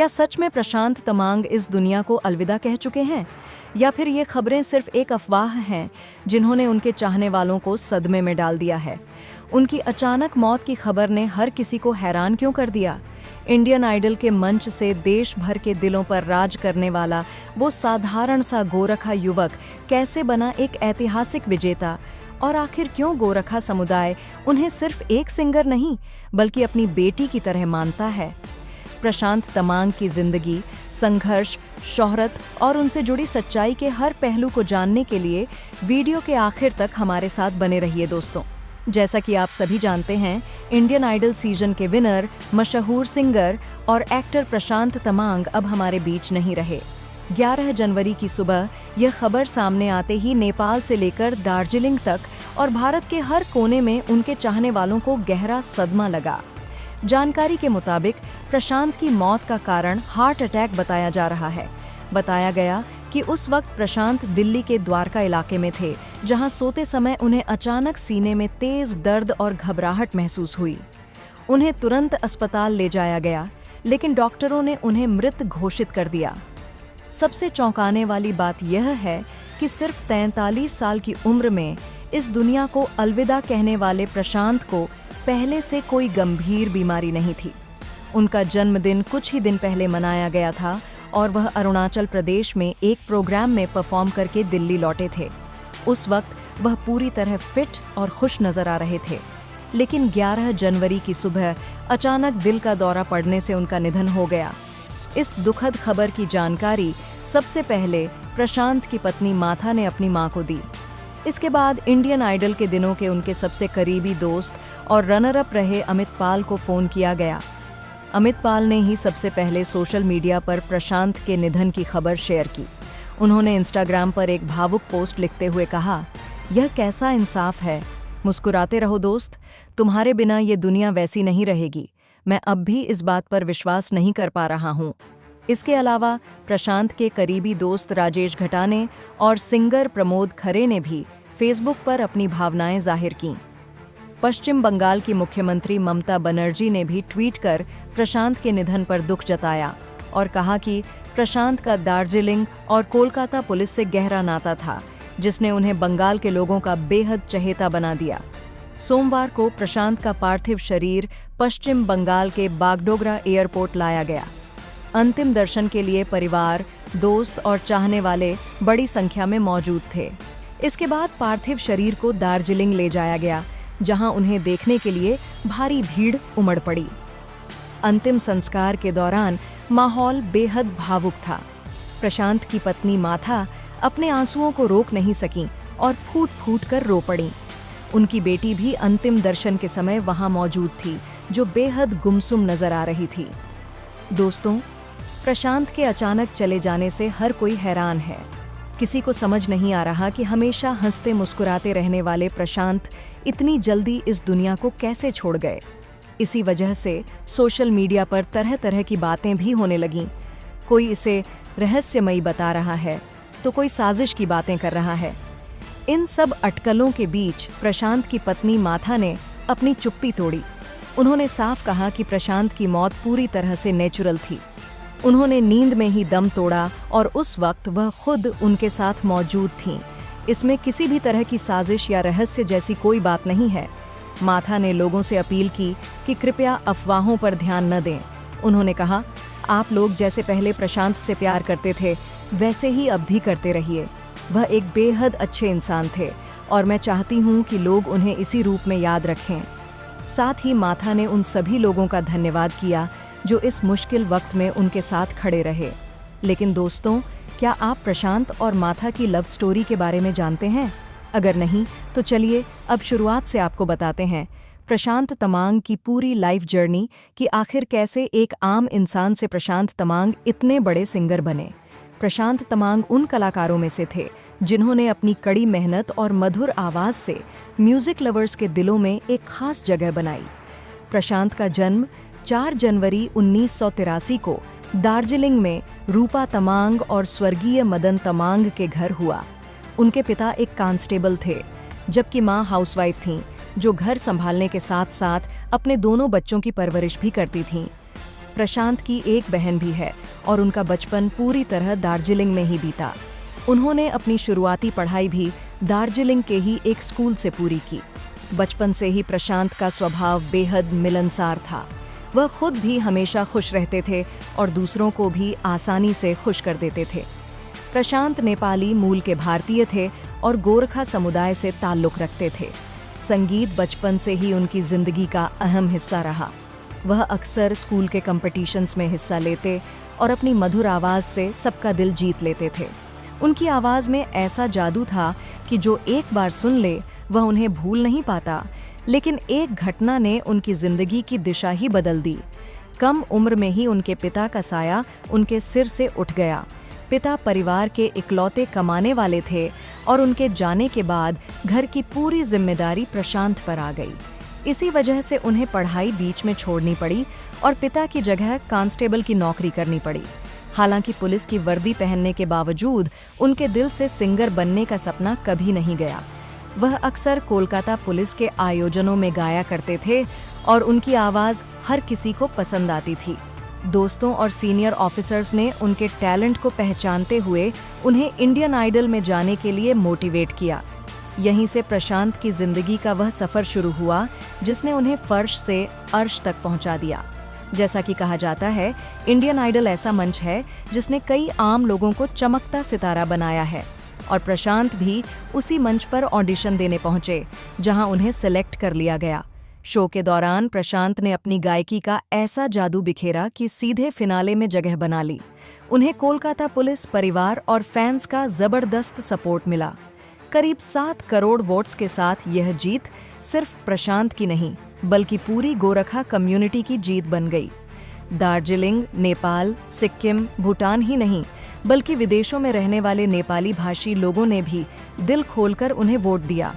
क्या सच में प्रशांत तमांग इस दुनिया को अलविदा कह चुके हैं, या फिर ये खबरें सिर्फ एक अफवाह हैं जिन्होंने उनके चाहने वालों को सदमे में डाल दिया है? उनकी अचानक मौत की खबर ने हर किसी को हैरान क्यों कर दिया? इंडियन आइडल के मंच से देश भर के दिलों पर राज करने वाला वो साधारण सा गोरखा युवक कैसे बना एक ऐतिहासिक विजेता? और आखिर क्यों गोरखा समुदाय उन्हें सिर्फ एक सिंगर नहीं बल्कि अपनी बेटी की तरह मानता है? प्रशांत तमांग की जिंदगी, संघर्ष, शोहरत और उनसे जुड़ी सच्चाई के हर पहलू को जानने के लिए वीडियो के आखिर तक हमारे साथ बने रहिए दोस्तों। जैसा कि आप सभी जानते हैं, इंडियन आइडल सीजन के विनर, मशहूर सिंगर और एक्टर प्रशांत तमांग अब हमारे बीच नहीं रहे। 11 जनवरी की सुबह यह खबर सामने आते ही नेपाल से लेकर दार्जिलिंग तक और भारत के हर कोने में उनके चाहने वालों को गहरा सदमा लगा। जानकारी के मुताबिक प्रशांत की मौत का कारण हार्ट अटैक बताया जा रहा है। बताया गया कि उस वक्त प्रशांत दिल्ली के द्वारका इलाके में थे, जहां सोते समय उन्हें अचानक सीने में तेज दर्द और घबराहट महसूस हुई। उन्हें तुरंत अस्पताल ले जाया गया, लेकिन डॉक्टरों ने उन्हें मृत घोषित कर दिया। सबसे चौंकाने वाली बात यह है कि सिर्फ 43 साल की उम्र में इस दुनिया को अलविदा कहने वाले प्रशांत को पहले से कोई गंभीर बीमारी नहीं थी। उनका जन्मदिन कुछ ही दिन पहले मनाया गया था और वह अरुणाचल प्रदेश में एक प्रोग्राम में परफॉर्म करके दिल्ली लौटे थे। उस वक्त वह पूरी तरह फिट और खुश नजर आ रहे थे, लेकिन 11 जनवरी की सुबह अचानक दिल का दौरा पड़ने से उनका निधन हो गया। इस दुखद खबर की जानकारी सबसे पहले प्रशांत की पत्नी माथा ने अपनी मां को दी। इसके बाद इंडियन आइडल के दिनों के उनके सबसे करीबी दोस्त और रनर अप रहे अमित पाल को फोन किया गया। अमित पाल ने ही सबसे पहले सोशल मीडिया पर प्रशांत के निधन की खबर शेयर की। उन्होंने इंस्टाग्राम पर एक भावुक पोस्ट लिखते हुए कहा, यह कैसा इंसाफ है, मुस्कुराते रहो दोस्त, तुम्हारे बिना ये दुनिया वैसी नहीं रहेगी। मैं अब भी इस बात पर विश्वास नहीं कर पा रहा हूँ। इसके अलावा प्रशांत के करीबी दोस्त राजेश घटाने और सिंगर प्रमोद खरे ने भी फेसबुक पर अपनी भावनाएं जाहिर कीं। पश्चिम बंगाल की मुख्यमंत्री ममता बनर्जी ने भी ट्वीट कर प्रशांत के निधन पर दुख जताया और कहा कि प्रशांत का दार्जिलिंग और कोलकाता पुलिस से गहरा नाता था, जिसने उन्हें बंगाल के लोगों का बेहद चहेता बना दिया। सोमवार को प्रशांत का पार्थिव शरीर पश्चिम बंगाल के बागडोगरा एयरपोर्ट लाया गया। अंतिम दर्शन के लिए परिवार, दोस्त और चाहने वाले बड़ी संख्या में मौजूद थे। इसके बाद पार्थिव शरीर को दार्जिलिंग ले जाया गया, जहां उन्हें देखने के लिए भारी भीड़ उमड़ पड़ी। अंतिम संस्कार के दौरान माहौल बेहद भावुक था। प्रशांत की पत्नी माथा अपने आंसुओं को रोक नहीं सकीं और फूट फूट कर रो पड़ीं। उनकी बेटी भी अंतिम दर्शन के समय वहां मौजूद थी, जो बेहद गुमसुम नजर आ रही थी। दोस्तों, प्रशांत के अचानक चले जाने से हर कोई हैरान है। किसी को समझ नहीं आ रहा कि हमेशा हंसते मुस्कुराते रहने वाले प्रशांत इतनी जल्दी इस दुनिया को कैसे छोड़ गए। इसी वजह से सोशल मीडिया पर तरह तरह की बातें भी होने लगीं। कोई इसे रहस्यमयी बता रहा है, तो कोई साजिश की बातें कर रहा है। इन सब अटकलों के बीच प्रशांत की पत्नी माथा ने अपनी चुप्पी तोड़ी। उन्होंने साफ कहा कि प्रशांत की मौत पूरी तरह से नेचुरल थी। उन्होंने नींद में ही दम तोड़ा और उस वक्त वह खुद उनके साथ मौजूद थीं। इसमें किसी भी तरह की साजिश या रहस्य जैसी कोई बात नहीं है। माथा ने लोगों से अपील की कि कृपया अफवाहों पर ध्यान न दें। उन्होंने कहा, आप लोग जैसे पहले प्रशांत से प्यार करते थे, वैसे ही अब भी करते रहिए। वह एक बेहद अच्छे इंसान थे और मैं चाहती हूँ कि लोग उन्हें इसी रूप में याद रखें। साथ ही माथा ने उन सभी लोगों का धन्यवाद किया जो इस मुश्किल वक्त में उनके साथ खड़े रहे। लेकिन दोस्तों, क्या आप प्रशांत और माथा की लव स्टोरी के बारे में जानते हैं? अगर नहीं, तो चलिए अब शुरुआत से आपको बताते हैं प्रशांत तमांग की पूरी लाइफ जर्नी कि आखिर कैसे एक आम इंसान से प्रशांत तमांग इतने बड़े सिंगर बने। प्रशांत तमांग उन कलाकारों में से थे जिन्होंने अपनी कड़ी मेहनत और मधुर आवाज़ से म्यूज़िक लवर्स के दिलों में एक खास जगह बनाई। प्रशांत का जन्म 4 जनवरी 1983 को दार्जिलिंग में रूपा तमांग और स्वर्गीय मदन तमांग के घर हुआ। उनके पिता एक कांस्टेबल थे, जबकि मां हाउसवाइफ थीं, जो घर संभालने के साथ साथ अपने दोनों बच्चों की परवरिश भी करती थीं। प्रशांत की एक बहन भी है और उनका बचपन पूरी तरह दार्जिलिंग में ही बीता। उन्होंने अपनी शुरुआती पढ़ाई भी दार्जिलिंग के ही एक स्कूल से पूरी की। बचपन से ही प्रशांत का स्वभाव बेहद मिलनसार था। वह खुद भी हमेशा खुश रहते थे और दूसरों को भी आसानी से खुश कर देते थे। प्रशांत नेपाली मूल के भारतीय थे और गोरखा समुदाय से ताल्लुक़ रखते थे। संगीत बचपन से ही उनकी जिंदगी का अहम हिस्सा रहा। वह अक्सर स्कूल के कॉम्पिटिशन्स में हिस्सा लेते और अपनी मधुर आवाज़ से सबका दिल जीत लेते थे। उनकी आवाज़ में ऐसा जादू था कि जो एक बार सुन ले वह उन्हें भूल नहीं पाता। लेकिन एक घटना ने उनकी जिंदगी की दिशा ही बदल दी। कम उम्र में ही उनके पिता का साया उनके सिर से उठ गया। पिता परिवार के इकलौते कमाने वाले थे और उनके जाने के बाद घर की पूरी जिम्मेदारी प्रशांत पर आ गई। इसी वजह से उन्हें पढ़ाई बीच में छोड़नी पड़ी और पिता की जगह कांस्टेबल की नौकरी करनी पड़ी। हालांकि पुलिस की वर्दी पहनने के बावजूद उनके दिल से सिंगर बनने का सपना कभी नहीं गया। वह अक्सर कोलकाता पुलिस के आयोजनों में गाया करते थे और उनकी आवाज़ हर किसी को पसंद आती थी। दोस्तों और सीनियर ऑफिसर्स ने उनके टैलेंट को पहचानते हुए उन्हें इंडियन आइडल में जाने के लिए मोटिवेट किया। यहीं से प्रशांत की जिंदगी का वह सफ़र शुरू हुआ जिसने उन्हें फर्श से अर्श तक पहुंचा दिया। जैसा कि कहा जाता है, इंडियन आइडल ऐसा मंच है जिसने कई आम लोगों को चमकता सितारा बनाया है और प्रशांत भी उसी मंच पर ऑडिशन देने पहुंचे जहां उन्हें सेलेक्ट कर लिया गया। शो के दौरान प्रशांत ने अपनी गायकी का ऐसा जादू बिखेरा कि सीधे फिनाले में जगह बना ली। उन्हें कोलकाता पुलिस, परिवार और फैंस का जबरदस्त सपोर्ट मिला। करीब 7 करोड़ वोट्स के साथ यह जीत सिर्फ प्रशांत की नहीं बल्कि पूरी गोरखा कम्युनिटी की जीत बन गई। दार्जिलिंग, नेपाल, सिक्किम, भूटान ही नहीं बल्कि विदेशों में रहने वाले नेपाली भाषी लोगों ने भी दिल खोलकर उन्हें वोट दिया।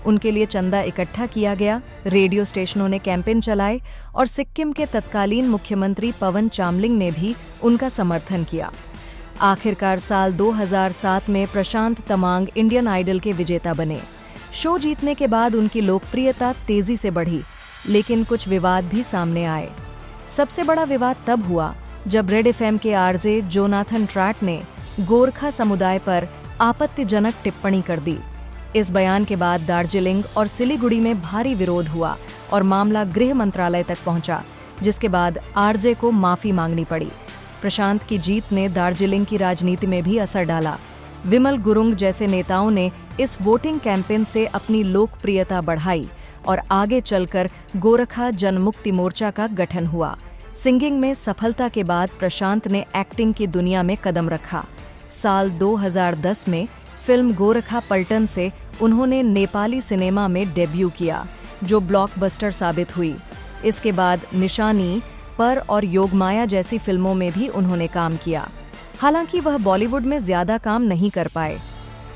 उनके लिए चंदा इकट्ठा किया गया, रेडियो स्टेशनों ने कैंपेन चलाए और सिक्किम के तत्कालीन मुख्यमंत्री पवन चामलिंग ने भी उनका समर्थन किया। आखिरकार साल 2007 में प्रशांत तमांग इंडियन आइडल के विजेता बने। शो जीतने के बाद उनकी लोकप्रियता तेजी से बढ़ी, लेकिन कुछ विवाद भी सामने आए। सबसे बड़ा विवाद तब हुआ जब रेड एफएम के आरजे जोनाथन ट्रैट ने गोरखा समुदाय पर आपत्तिजनक टिप्पणी कर दी। इस बयान के बाद दार्जिलिंग और सिलीगुड़ी में भारी विरोध हुआ और मामला गृह मंत्रालय तक पहुंचा, जिसके बाद आरजे को माफी मांगनी पड़ी। प्रशांत की जीत ने दार्जिलिंग की राजनीति में भी असर डाला। विमल गुरुंग जैसे नेताओं ने इस वोटिंग कैंपेन से अपनी लोकप्रियता बढ़ाई और आगे चलकर गोरखा जनमुक्ति मोर्चा का गठन हुआ। सिंगिंग में सफलता के बाद प्रशांत ने एक्टिंग की दुनिया में कदम रखा। साल 2010 में फिल्म गोरखा पलटन से उन्होंने नेपाली सिनेमा में डेब्यू किया, जो ब्लॉकबस्टर साबित हुई। इसके बाद निशानी, पर और योगमाया जैसी फिल्मों में भी उन्होंने काम किया। हालांकि वह बॉलीवुड में ज़्यादा काम नहीं कर पाए।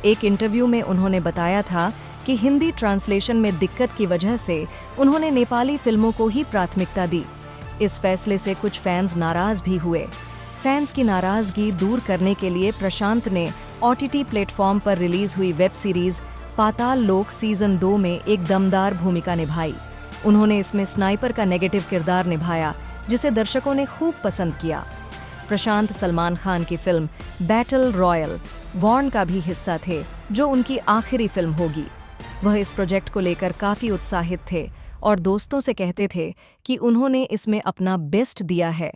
एक इंटरव्यू में उन्होंने बताया था कि हिंदी ट्रांसलेशन में दिक्कत की वजह से उन्होंने नेपाली फिल्मों को ही प्राथमिकता दी। इस फैसले से कुछ फैंस नाराज भी हुए। फैंस की नाराजगी दूर करने के लिए प्रशांत ने OTT प्लेटफॉर्म पर रिलीज हुई वेब सीरीज पाताल लोक सीजन 2 में एक दमदार भूमिका निभाई। उन्होंने इसमें स्नाइपर का नेगेटिव किरदार निभाया, जिसे दर्शकों ने खूब पसंद किया। प्रशांत सलमान खान की फिल्म बैटल रॉयल वॉर्न का भी हिस्सा थे, जो उनकी आखिरी फिल्म होगी। वह इस प्रोजेक्ट को लेकर काफ़ी उत्साहित थे और दोस्तों से कहते थे कि उन्होंने इसमें अपना बेस्ट दिया है।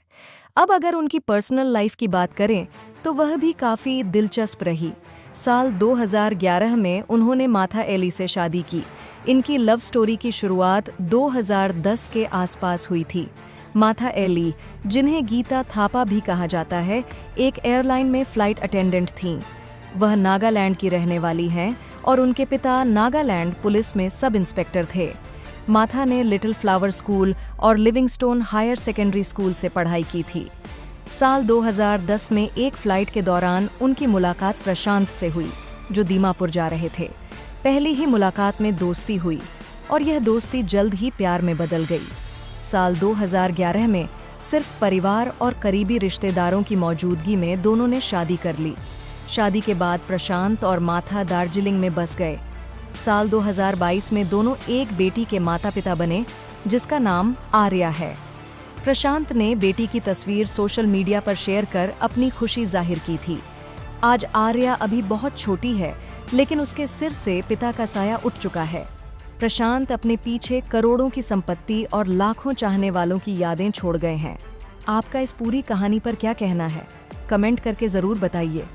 अब अगर उनकी पर्सनल लाइफ की बात करें तो वह भी काफ़ी दिलचस्प रही। साल 2011 में उन्होंने माथा एली से शादी की। इनकी लव स्टोरी की शुरुआत 2010 के आसपास हुई थी। माथा एली, जिन्हें गीता थापा भी कहा जाता है, एक एयरलाइन में फ्लाइट अटेंडेंट थीं। वह नागालैंड की रहने वाली हैं और उनके पिता नागालैंड पुलिस में सब इंस्पेक्टर थे। माथा ने लिटिल फ्लावर स्कूल और लिविंगस्टोन हायर सेकेंडरी स्कूल से पढ़ाई की थी। साल 2010 में एक फ्लाइट के दौरान उनकी मुलाकात प्रशांत से हुई, जो दीमापुर जा रहे थे। पहली ही मुलाकात में दोस्ती हुई और यह दोस्ती जल्द ही प्यार में बदल गई। साल 2011 में सिर्फ परिवार और करीबी रिश्तेदारों की मौजूदगी में दोनों ने शादी कर ली। शादी के बाद प्रशांत और माथा दार्जिलिंग में बस गए। साल 2022 में दोनों एक बेटी के माता पिता बने, जिसका नाम आर्या है। प्रशांत ने बेटी की तस्वीर सोशल मीडिया पर शेयर कर अपनी खुशी जाहिर की थी। आज आर्या अभी बहुत छोटी है, लेकिन उसके सिर से पिता का साया उठ चुका है। प्रशांत अपने पीछे करोड़ों की संपत्ति और लाखों चाहने वालों की यादें छोड़ गए हैं। आपका इस पूरी कहानी पर क्या कहना है? कमेंट करके जरूर बताइए।